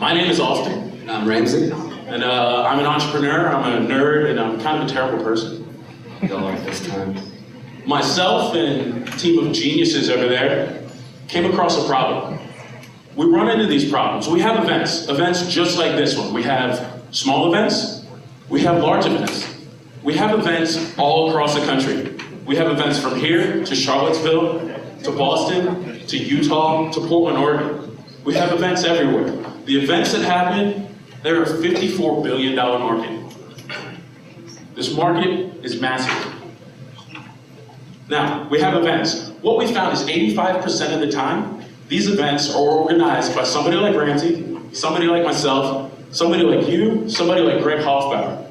My name is Austin. And I'm Ramsey. And I'm an entrepreneur, I'm a nerd, and I'm kind of a terrible person. We all are at this time. Myself and a team of geniuses over there came across a problem. We run into these problems. We have events just like this one. We have small events, we have large events. We have events all across the country. We have events from here to Charlottesville, to Boston, to Utah, to Portland, Oregon. We have events everywhere. The events that happen, they're a $54 billion market. This market is massive. Now, we have events. What we found is 85% of the time, these events are organized by somebody like Ramsey, somebody like myself, somebody like you, somebody like Greg Hoffbauer.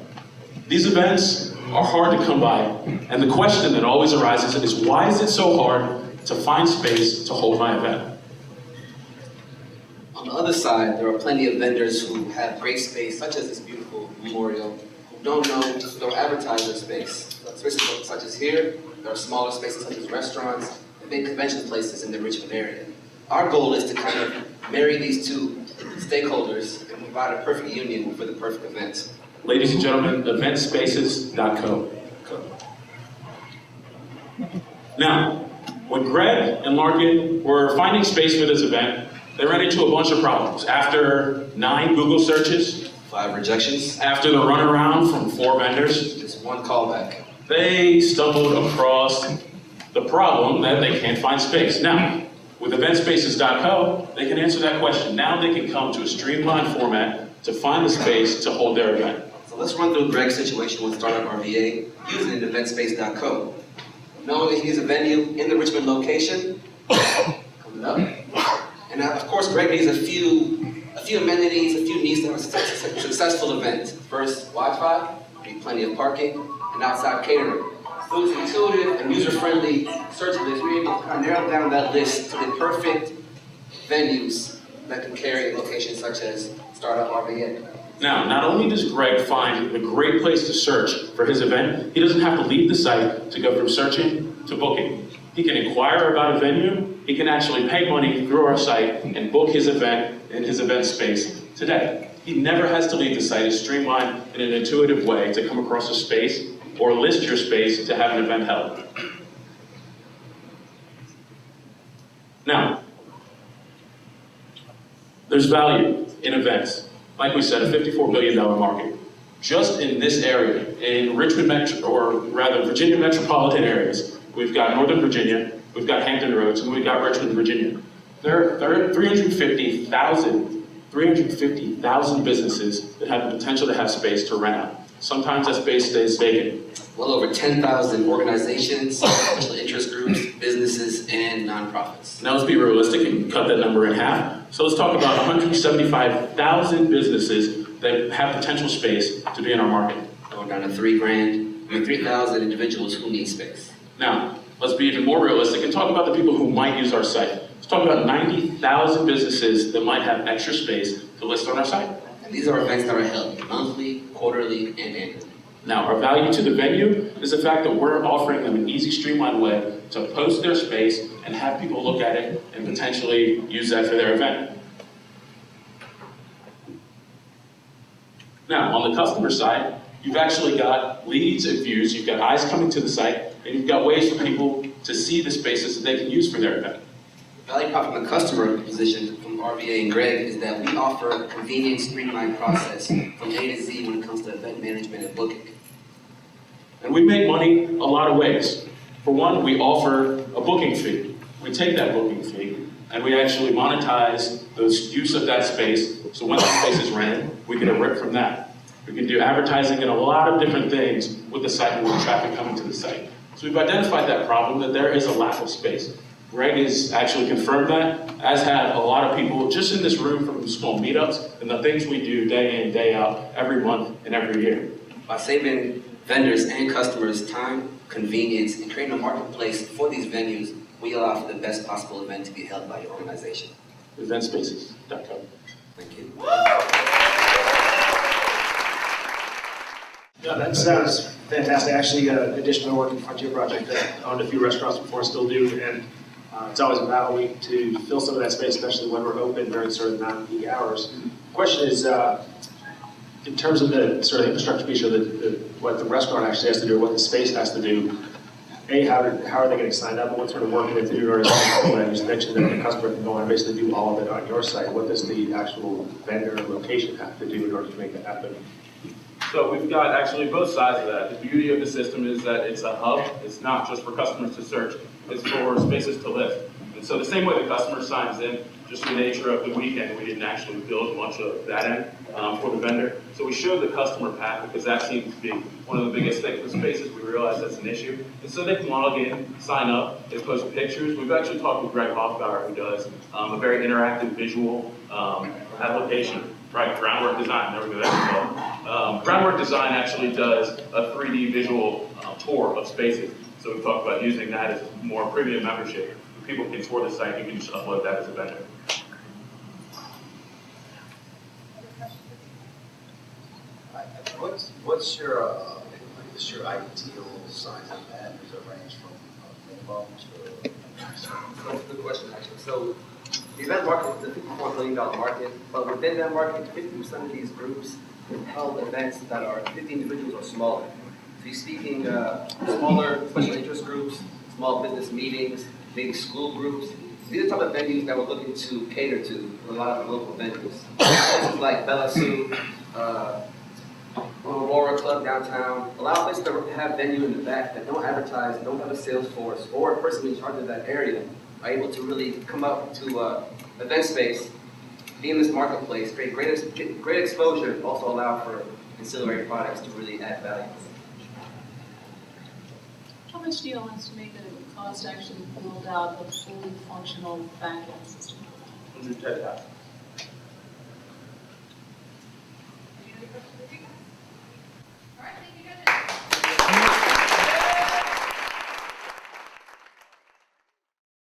These events are hard to come by, and the question that always arises is, why is it so hard to find space to hold my event? On the other side, there are plenty of vendors who have great space, such as this beautiful memorial, who don't advertise their space. Spaces such as here, there are smaller spaces such as restaurants and big convention places in the Richmond area. Our goal is to kind of marry these two stakeholders and provide a perfect union for the perfect event. Ladies and gentlemen, eventspaces.co. Now, when Greg and Larkin were finding space for this event, they ran into a bunch of problems. After 9 Google searches, 5 rejections, after the runaround from 4 vendors, just 1 callback, they stumbled across the problem that they can't find space. Now, with eventspaces.co, they can answer that question. Now they can come to a streamlined format to find the space to hold their event. So let's run through Greg's situation with Startup RVA using eventspace.co. Knowing that he needs a venue in the Richmond location, coming up. And of course, Greg needs a few amenities, a few needs to have a successful event. First, Wi-Fi, need plenty of parking, and outside catering. So it's intuitive and user-friendly search list. We're able to kind of narrow down that list to the perfect venues that can carry locations such as Startup RVA. Now, not only does Greg find a great place to search for his event, he doesn't have to leave the site to go from searching to booking. He can inquire about a venue, he can actually pay money through our site and book his event in his event space today. He never has to leave the site. It's streamlined in an intuitive way to come across a space or list your space to have an event held. Now, there's value in events. Like we said, a $54 billion market. Just in this area, in Richmond Metro, or rather Virginia metropolitan areas, we've got Northern Virginia, we've got Hampton Roads, and we've got Richmond, Virginia. There are 350,000 businesses that have the potential to have space to rent out. Sometimes that space stays vacant. Well over 10,000 organizations, special interest groups, businesses, and nonprofits. Now let's be realistic and cut that number in half. So let's talk about 175,000 businesses that have potential space to be in our market. Going down to 3,000 individuals who need space. Now, let's be even more realistic and talk about the people who might use our site. Let's talk about 90,000 businesses that might have extra space to list on our site. And these are events that are held monthly, quarterly, and annually. Now, our value to the venue is the fact that we're offering them an easy, streamlined way to post their space and have people look at it and potentially use that for their event. Now, on the customer side, you've actually got leads and views, you've got eyes coming to the site, and you've got ways for people to see the spaces that they can use for their event. The value prop from the customer position from RVA and Greg is that we offer a convenient, streamlined process from A to Z when it comes to event management and booking. And we make money a lot of ways. For one, we offer a booking fee. We take that booking fee and we actually monetize the use of that space. So when that space is rented, we get a rip from that. We can do advertising and a lot of different things with the site and with traffic coming to the site. So we've identified that problem, that there is a lack of space. Greg has actually confirmed that, as have a lot of people just in this room from small meetups and the things we do day in, day out, every month and every year. By saving vendors and customers time, convenience, and creating a marketplace for these venues, we allow for the best possible event to be held by your organization. Eventspaces.co. Thank you. Yeah, that sounds fantastic. Actually, in addition to my work in Frontier Project, I owned a few restaurants before, I still do, and it's always a battle week to fill some of that space, especially when we're open during certain non-peak hours. Question is, in terms of the sort of infrastructure piece, or what the restaurant actually has to do, or what the space has to do, A, how are they getting signed up, and what sort of work do they have to do in order to, when I just mentioned that the customer can go and basically do all of it on your site, what does the actual vendor location have to do in order to make that happen? So we've got actually both sides of that. The beauty of the system is that it's a hub. It's not just for customers to search, it's for spaces to live. And so the same way the customer signs in, just the nature of the weekend, we didn't actually build much of that end for the vendor. So we showed the customer path because that seems to be one of the biggest things with spaces. We realize that's an issue. And so they can log in, sign up, they post pictures. We've actually talked with Greg Hoffbauer, who does a very interactive visual application. Right, groundwork design, there we go, that's called. Groundwork design actually does a 3D visual tour of spaces. So we talked about using that as more premium membership. People can tour the site, you can just upload that as a vendor. What's your ideal size of that? Does it range from minimum to? That's a good question, actually. So the event market is a $54 billion market, but within that market, 50% of these groups held events that are 50 individuals or smaller. So you're speaking smaller special interest groups, small business meetings, maybe school groups. These are the type of venues that we're looking to cater to a lot of the local venues. Places like Bella Sue, Aurora Club downtown, allow places to have venue in the back that don't advertise, don't have a sales force, or a person in charge of that area are able to really come up to event space, be in this marketplace, create great exposure, also allow for ancillary products to really add value. How much do you estimate that it would cost to actually build out a fully functional back-end system? $110,000. All right, thank you guys.